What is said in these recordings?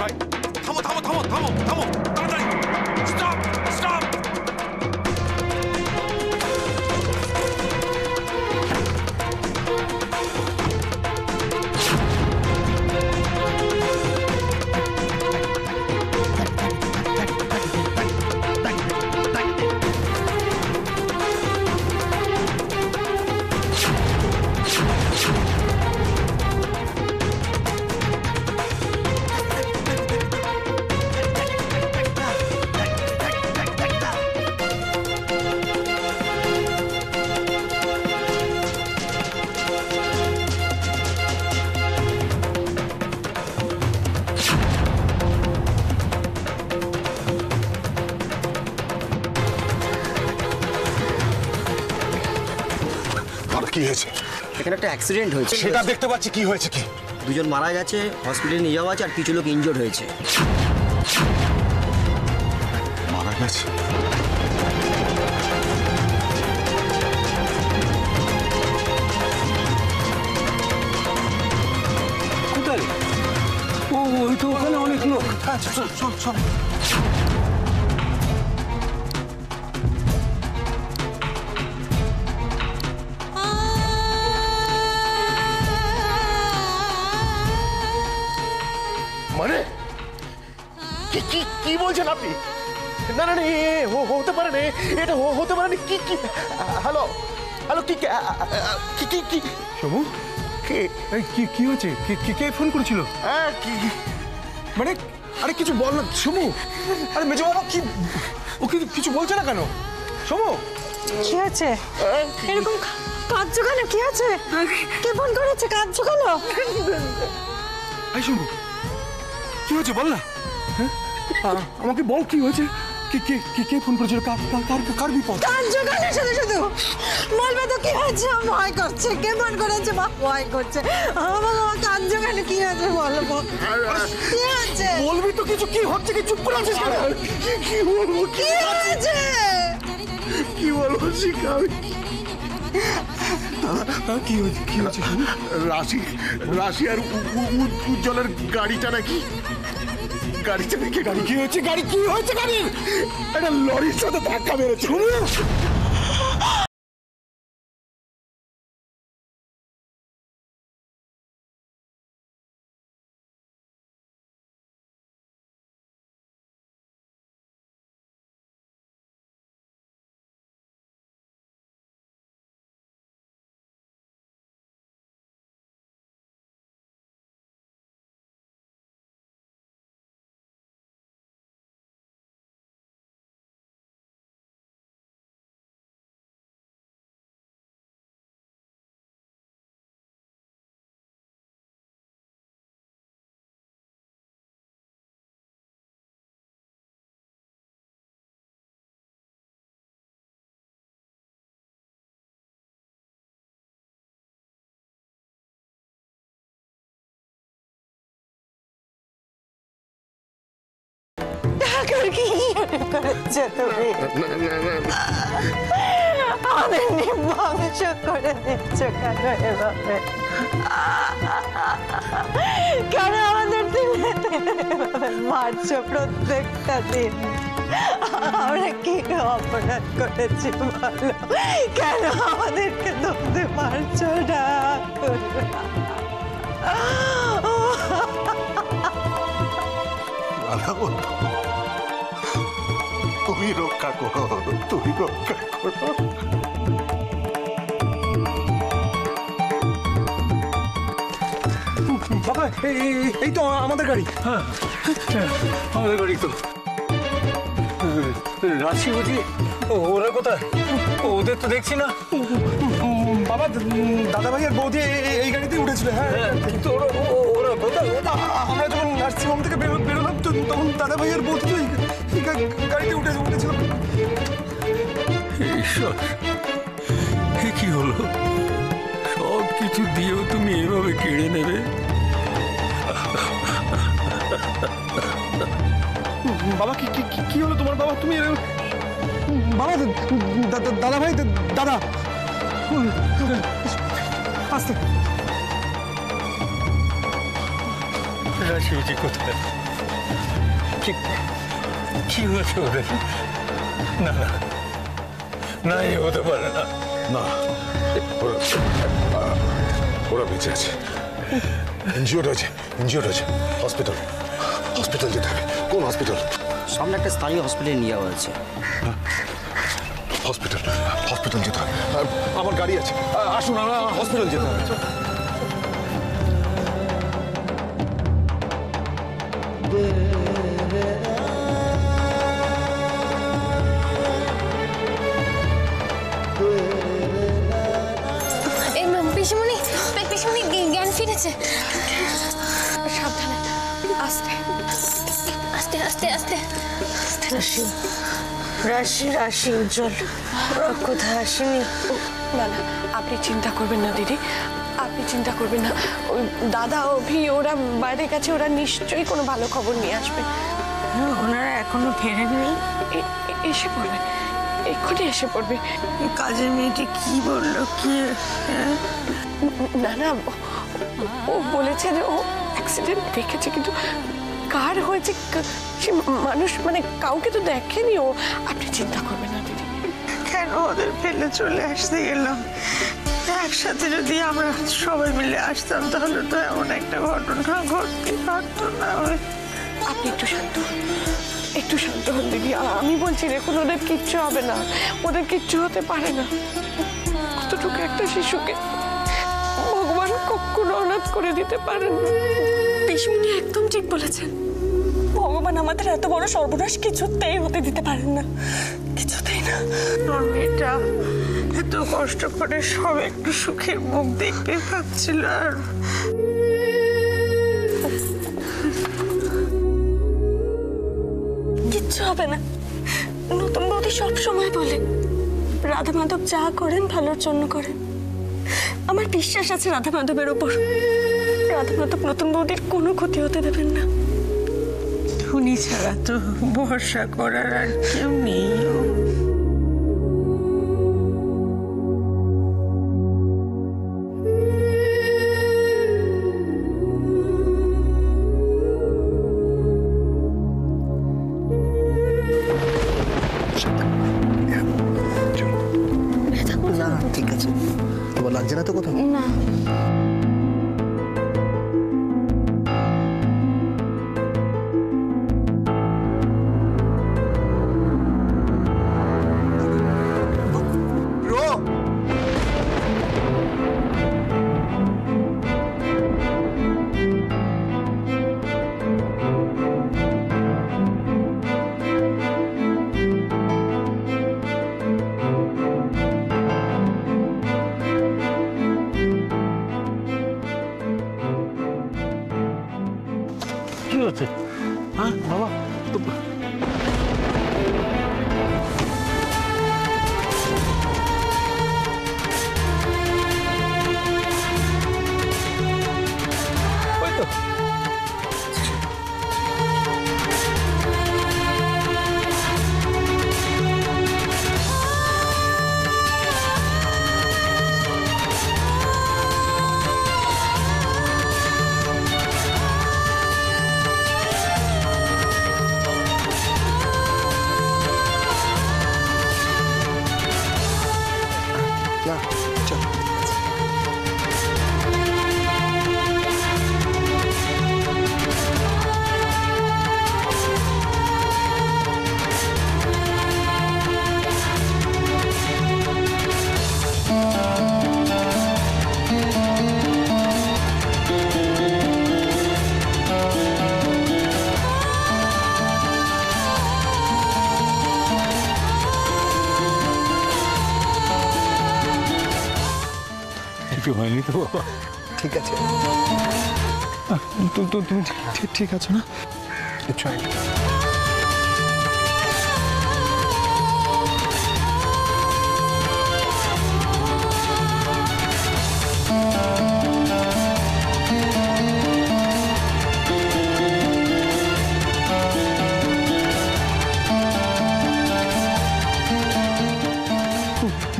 ভাই থামো থামো থামো থামো থামো তাড়াতাড়ি স্টপ স্টপ। কি হয়েছে? এখানে একটা অ্যাক্সিডেন্ট হয়েছে। সেটা দেখতে পাচ্ছি, কি হয়েছে? কি দুজন মারা গেছে, হসপিটালে নিয়ে যাওয়া আছে, আর কিছু লোক ইনজোর্ড হয়েছে। মারা গেছে? কোথায়? ওই তো ওখানে অনেক লোক। চল চল চল। মানে কি কি কি বলছেন আপনি? না না হতে পারে না, এটা হতে পারে না। কি কি? হ্যালো হ্যালো, কি কি কি কি? সমু, কে? কি হয়েছে? কে ফোন করেছিল? কি মানে আরে কিছু বল না সমু। আরে মেজো বাবা কি, ও কিছু বলছে না কেন? সমু কি আছে? এরকম কাঁদছো কেন? কি আছে? কে ফোন করেছে? কাঁদছো কেন? এই সমু, কি হয়েছে বল না। হ্যাঁ আমাকে বল, কি হয়েছে? কে ফোন করেছিল? কার বিপদ? কাঁদছো কেন শুধু শুধু? বলবে তো কি হয়েছে? ভয় করছে। কে ফোন করেছে? বা ভয় করছে। বাবা কাঁদছো কেন? কি হয়েছে বলবো? কি হয়েছে? বলবি তো কিছু। কি হচ্ছে? কি চুপ করে আছিস কেন? কি বলবো? কি হয়েছে? কি বলবো শিখা? কি হয়েছে? রাশি আর উজ্জ্বলের গাড়িটা নাকি গাড়িটা কি হয়েছে? গাড়ির একটা লরির সাথে ধাক্কা মেরেছে। কি করেছো তুমি? আমাদের নির্বংশ করে দিচ্ছ কেন এভাবে? কেন আমাদের দিনে এভাবে মারছো প্রত্যেকটা দিন? আমরা কি অপরাধ করেছি বলো? কেন আমাদেরকে দোষে মারছো না? তুমি রক্ষা করো, তুমি রক্ষা করো। বাবা এই তো আমাদের গাড়ি। হ্যাঁ আমাদের গাড়ি তো। রাশি বুঝি, ওরা কোথায়? ওদের তো দেখছি না। বাবা দাদা ভাই আর বৌদি এই গাড়িতেই উঠেছিল। হ্যাঁ কিন্তু ওরা কোথায়? আমরা যখন নার্সিং হোম থেকে বেরোলাম তখন দাদা ভাই আর বৌদি তো এই গাড়িতে উঠেছিল। ঈশ্বর, কি হলো? সব কিছু দিয়েও তুমি এভাবে কেড়ে নেবে? বাবা কি হলো তোমার? বাবা তুমি বাবা দাদা ভাই দাদা আস্তে। রাশি কোথায়? কি হয়েছে ওদের? না না না, এ হতে পারে না। না, ওরা বেঁচে আছে। ইনজিওর্ড হয়েছে। হসপিটাল যেতে হবে। কোন হসপিটাল? সামনে একটা স্থানীয় হসপিটালে নিয়ে যাওয়া হয়েছে। হসপিটাল যেতে হবে। আমার গাড়ি আছে, আসুন, আমার হসপিটাল যেতে হবে। এই পিসিমণি জ্ঞান ফিরেছে। সাবধানে, আস্তে আস্তে আস্তে আস্তে। রাশি উজ্জ্বল ওরা কোথায় আসেনি? না না, আপনি চিন্তা করবেন না দিদি, আপনি চিন্তা করবেন না। ওই দাদা অভি ওরা বাইরে গেছে, ওরা নিশ্চয়ই কোনো ভালো খবর নিয়ে আসবে। ওনারা এখনো ফেরেননি? এসে পড়বে, এক্ষুনি এসে পড়বে। কাজের মেয়েটি কি বললো? কি? না না, ও বলেছে যে ও অ্যাক্সিডেন্ট দেখেছে, কিন্তু কার হয়েছে সে মানুষ মানে কাউকে তো দেখেনি ও। আপনি চিন্তা করবেন না দিদি। কেন ওদের ফেলে চলে আসতে গেলাম? একসাথে যদি আমরা সবাই মিলে আসতাম তাহলে তো এমন একটা ঘটনা ঘটতে পারতো না। আপনি একটু শান্ত হন দিদি। আমি বলছি দেখুন, ওদের কিচ্ছু হবে না, ওদের কিচ্ছু হতে পারে না। কতটুকু একটা শিশুকে ভগবান কখনো অনাথ করে দিতে পারেন না। পিসিমণি একদম ঠিক বলেছেন। ভগবান আমাদের এত বড় সর্বনাশ কিছুতেই হতে দিতে পারেন না, কিছুতেই না। মেয়েটা এত কষ্ট করে সব একটু সুখের মুখ দেখতে পাচ্ছিল, আর কিচ্ছু হবে না। নতুন বৌদি সব সময় বলে রাধা মাধব যা করেন ভালোর জন্য করেন। আমার বিশ্বাস আছে রাধা মাধবের ওপর। রাধা মাধব নতুন বৌদির কোনো ক্ষতি হতে দেবেন না। উনি ছাড়া তো ভরসা করার আর কেউ নেই। না ঠিক আছে, তোমার লাগছে না তো কোথাও? না, কি হচ্ছে? হ্যাঁ বাবা, ওই তো না চল। কিছু হয়নি তো বাবা? ঠিক আছে, তুমি ঠিক আছো না? কিচ্ছু হয়নি।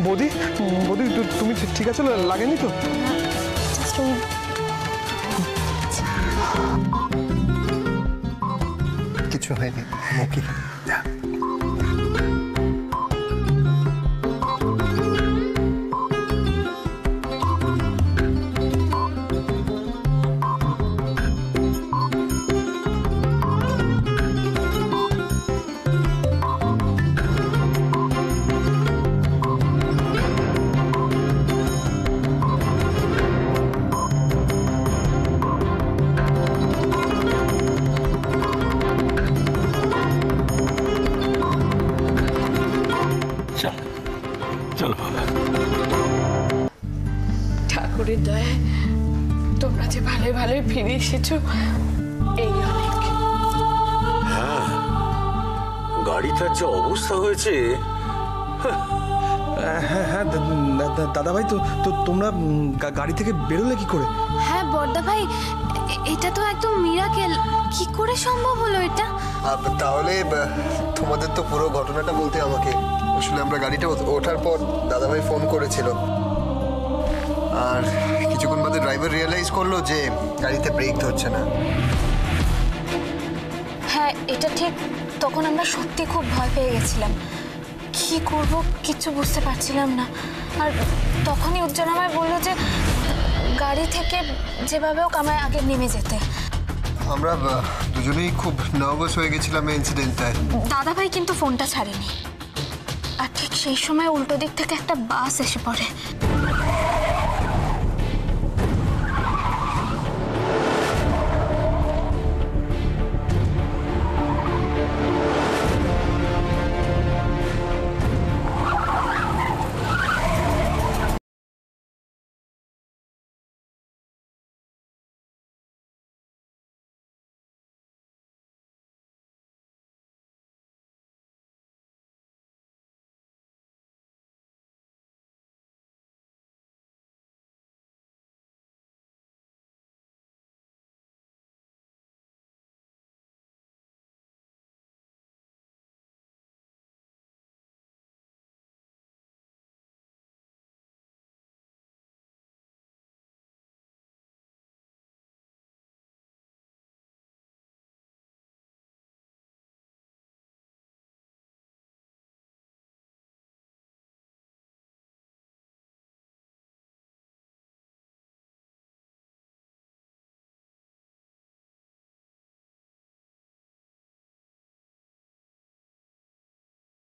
বৌদি তুমি ঠিক আছে? লাগেনি তো? হয়নি। ওকে যা। চলো বাবা। ঠাকুরের দয়ায় তোমরা যে ভালো ভালো ফিরে এসেছো এই অনেক। হ্যাঁ, গাড়িটার যে অবস্থা হয়েছে। হ্যাঁ হ্যাঁ দাদা ভাই, তো তোমরা গাড়ি থেকে বেরোলে কি করে? হ্যাঁ বড়দা ভাই, এটা তো একদম মিরাকেল। কি করে সম্ভব হলো এটা? তাহলে তোমাদের তো পুরো ঘটনাটা বলতে আমাকে। আসলে আমরা গাড়িটা ওঠার পর দাদাভাই ফোন করেছিল, আর কিছুক্ষণ বাদে ড্রাইভার রিয়েলাইজ করলো যে গাড়িতে ব্রেক ধরছে না। হ্যাঁ এটা ঠিক। তখন আমরা সত্যি খুব ভয় পেয়ে গেছিলাম, কি করব কিছু বুঝতে পারছিলাম না। আর তখনই উজ্জ্বল আমায় বললো যে গাড়ি থেকে যেভাবে হোক আমায় আগে নেমে যেতে। আমরা দুজনেই খুব নার্ভাস হয়ে গেছিলাম এই ইনসিডেন্টটায়। দাদাভাই কিন্তু ফোনটা ছাড়েনি, আর ঠিক সেই সময় উল্টো দিক থেকে একটা বাস এসে পড়ে।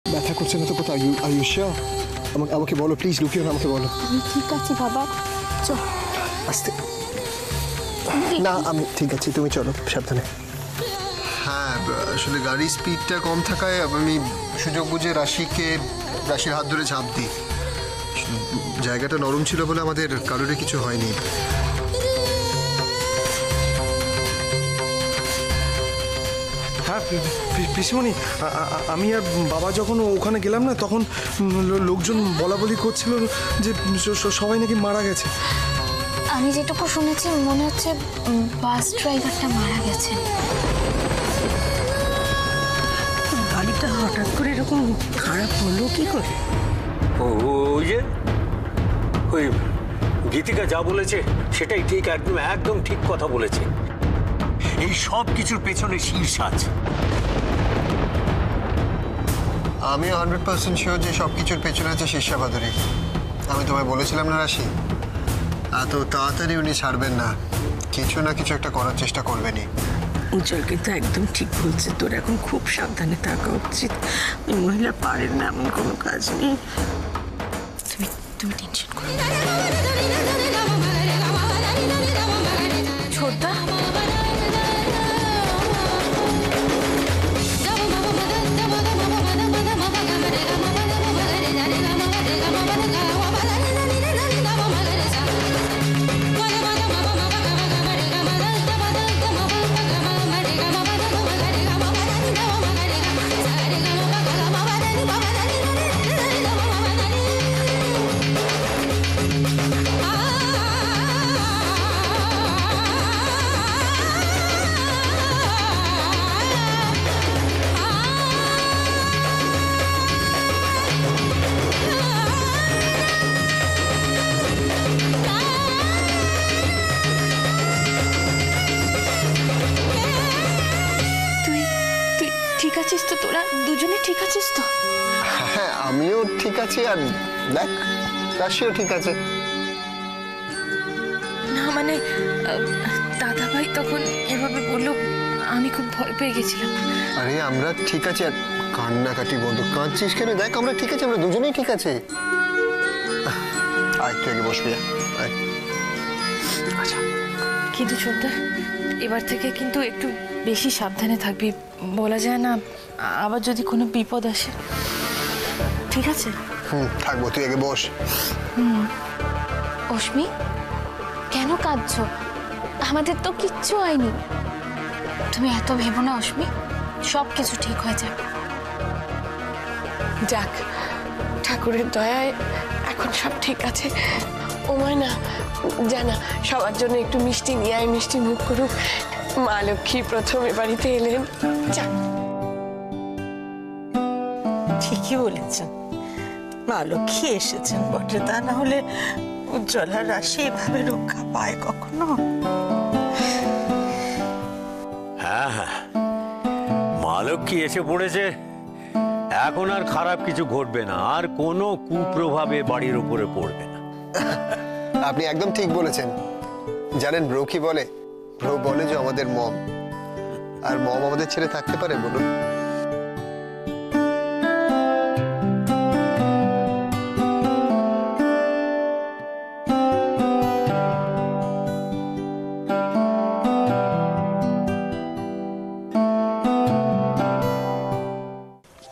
ব্যথা করছে না তো কোথাও? Are you sure? আমাকে বলো প্লিজ, লুকিও না, আমাকে বলো। আমি ঠিক আছি বাবা, চল। আস্তে না, আমি ঠিক আছি, তুমি চলো সাবধানে। হ্যাঁ আসলে গাড়ির স্পিডটা কম থাকায় আমি সুযোগ বুঝে রাশির হাত ধরে ঝাঁপ দিই। জায়গাটা নরম ছিল বলে আমাদের কারোরই কিছু হয়নি। হ্যাঁ পিসিমণি, আমি আর বাবা যখন ওখানে গেলাম না, তখন লোকজন বলা বলি করছিল যে সবাই নাকি মারা গেছে। আমি যেটুকু শুনেছি মনে হচ্ছে বাস ড্রাইভারটা মারা গেছে। গাড়িটা হঠাৎ করে এরকম খারাপ হলো কি করে? ওই যে ওই গীতিকা যা বলেছে সেটাই ঠিক, একদম ঠিক কথা বলেছে। এই সব কিছুর পেছনে শীর্ষ আছে। আমি 100% শিওর যে সব কিছুর পেছনে আছে শীর্ষাবাদরী। আমি তোমায় বলেছিলাম না রাশি, এত তাড়াতাড়ি উনি ছাড়বেন না, কিছু না কিছু একটা করার চেষ্টা করবেনই। উজ্জ্বল কিন্তু একদম ঠিক বলছে, তোর এখন খুব সাবধানে থাকা উচিত। ওই মহিলা পারেন না, এমন কোনো কাজ নেই। তুমি টেনশন করো না। ছোটদা, Ah আছিস তো? তোরা দুজনে ঠিক আছিস তো? হ্যাঁ, আমিও ঠিক আছি, আর দেখ রাশিও ঠিক আছে। না মানে দাদাভাই তখন এভাবে বললো, আমি খুব ভয় পেয়ে গেছিলাম। আরে আমরা ঠিক আছে, আর কান্নাকাটি বন্ধ। কাঁদছিস কেন? দেখ আমরা ঠিক আছে, আমরা দুজনেই ঠিক আছে। আয় তুই আগে বসবি, আয়। আচ্ছা, কিন্তু ছোটদা, এবার থেকে কিন্তু একটু বেশি সাবধানে থাকবি। বলা যায় না আবার যদি কোনো বিপদ আসে। ঠিক আছে? থাকবো, তুই আগে বস। অশ্মি, কেন কাঁদছো? আমাদের তো কিচ্ছু হয়নি। তুমি এত ভেবো না অশ্মি, সব কিছু ঠিক হয়ে যাবে। যাক, ঠাকুরের দয়ায় এখন সব ঠিক আছে। ও ময়না, জানা সবার জন্য একটু মিষ্টি নিয়ে আয়, মিষ্টি মুখ করুক। মা লক্ষ্মী প্রথম এ বাড়িতে এলেন। যাক, ঠিকই বলেছেন, মা লক্ষ্মী এসেছেন বটে, তা না হলে উজ্জ্বলার রাশি এভাবে রক্ষা পায় কখনো? হ্যাঁ হ্যাঁ, মা লক্ষ্মী এসে পড়েছে। এখন আর খারাপ কিছু ঘটবে না, আর কোনো কুপ্রভাবে বাড়ির উপরে পড়বে না। আপনি একদম ঠিক বলেছেন। জানেন ব্রো কি বলে? ব্রো বলে যে আমাদের মম, আর মম আমাদের ছেড়ে থাকতে পারে বলুন?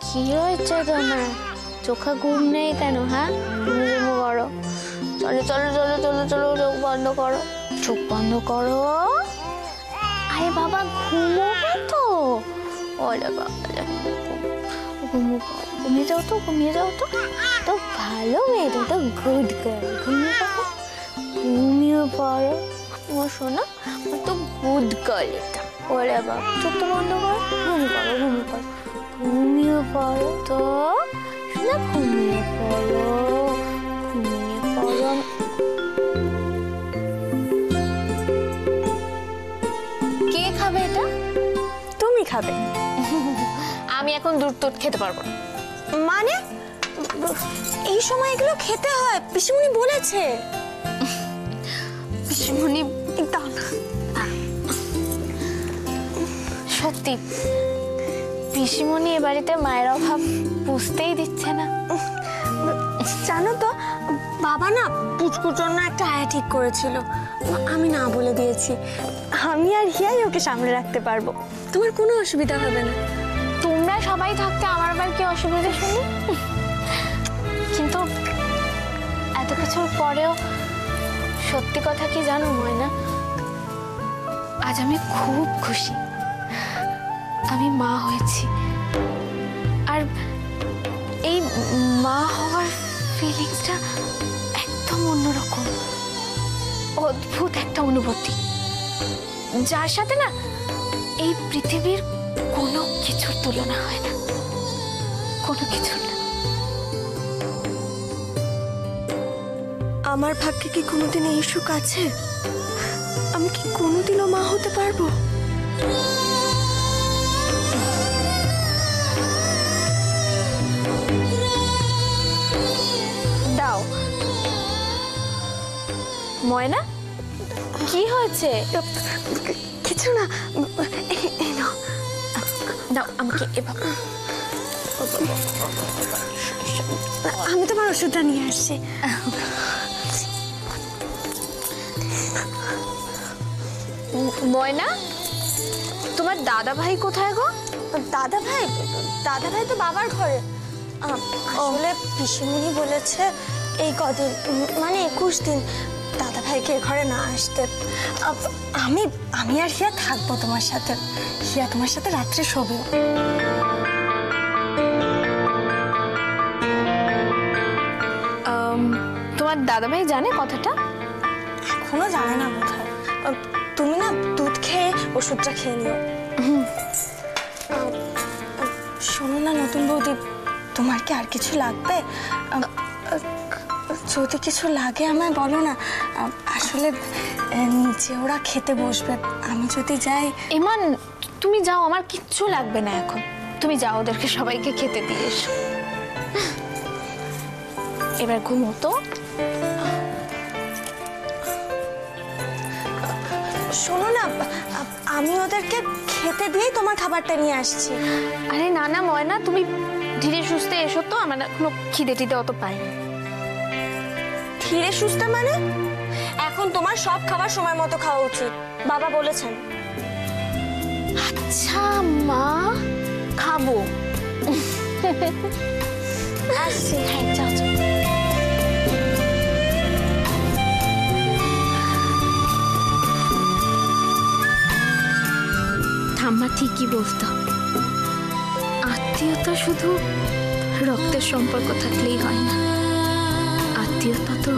কি হয়েছে তোমার? চোখে ঘুম নেই কেন? হ্যাঁ, তুমি ঘুমো করো। চলো চলো চলো চলো চলো, চোখ বন্ধ করো, চোখ বন্ধ করো। আরে বাবা, ঘুমোবে তো? ওরে বাবা, ঘুমিয়ে যাও তো, ঘুমিয়ে যাও তো। তো ভালো মেয়ে, তুমি তো গুড গার্ল। ঘুমিয়ে পড়ো, ঘুমিয়ে পড়ো। আমার শোনা, আমার তো গুড গার্ল এটা। ওরে বাবা, চোখ তো বন্ধ করো, ঘুমিয়ে পড়ো, ঘুমিয়ে পড়ো, ঘুমিয়ে পড়ো তো। না, ঘুমিয়ে পড়ো, ঘুমিয়ে পড়ো। কে খাবে এটা? তুমি খাবে। আমি এখন দুধ টুধ খেতে পারবো না। মানে এই সময় এগুলো খেতে হয়, পিসিমণি বলেছে। পিসিমণি দাও না। সত্যি পিসিমণি এ বাড়িতে মায়ের অভাব বুঝতেই দিচ্ছে না। জানো তো, বাবা না পুচকুর জন্য একটা আয়া ঠিক করেছিল, আমি না বলে দিয়েছি। আমি আর হিয়াই ওকে সামলে রাখতে পারবো, তোমার কোনো অসুবিধা হবে না। তোমরা সবাই থাকতে আমার আবার কি অসুবিধা শুনি? কিন্তু এত কিছুর পরেও সত্যি কথা কি জানো ময়না, আজ আমি খুব খুশি আমি মা হয়েছি। আর এই মা হওয়ার ফিলিংসটা একদম অন্যরকম, অদ্ভুত একটা অনুভূতি, যার সাথে না এই পৃথিবীর কোনো কিছুর তুলনা হয় না, কোনো কিছুর না। আমার ভাগ্যে কি কোনোদিন এই সুখ আছে? আমি কি কোনোদিনও মা হতে পারবো? দাও ময়না, কি হয়েছে? কিছু না, দাও আমাকে এভাবে। আমি তোমার ওষুধটা নিয়ে আসছি। ময়না, তোমার দাদা ভাই কোথায় গো? দাদা ভাই তো বাবার ঘরে। আসলে পিসিমণি বলেছে এই কদিন, মানে 21 দিন দাদা ভাইকে ঘরে না আসতে। আমি আর হিয়া থাকবো তোমার সাথে। হিয়া তোমার সাথে রাত্রে শোবে। তোমার দাদা ভাই জানে কথাটা? এখনো জানে না বোধহয়। তুমি না দুধ খেয়ে ওষুধটা খেয়ে নিও। শোনো না নতুন বৌদি, তোমার কি আর কিছু লাগবে? যদি কিছু লাগে আমায় বলো না। আসলে নিচে ওরা খেতে বসবে, আমি যদি যাই। ইমান, তুমি যাও, আমার কিচ্ছু লাগবে না এখন। তুমি যাও ওদেরকে সবাইকে খেতে দিয়ে এসো। এবার ঘুমো তো। শোনো না, আমি ওদেরকে খেতে দিয়েই তোমার খাবারটা নিয়ে আসছি। আরে না না ময়না, তুমি ধীরে সুস্থে এসো তো, আমার এখনো খিদে টিদে অত পাইনি। ধীরে সুস্থে মানে? এখন তোমার সব খাবার সময় মতো খাওয়া উচিত, বাবা বলেছেন। আচ্ছা মা, খাবো। আসছি। হ্যাঁ যাও যাও। ঠাম্মা ঠিকই বলতো, আত্মীয়তা শুধু রক্তের সম্পর্ক থাকলেই হয় না, আত্মীয়তা তো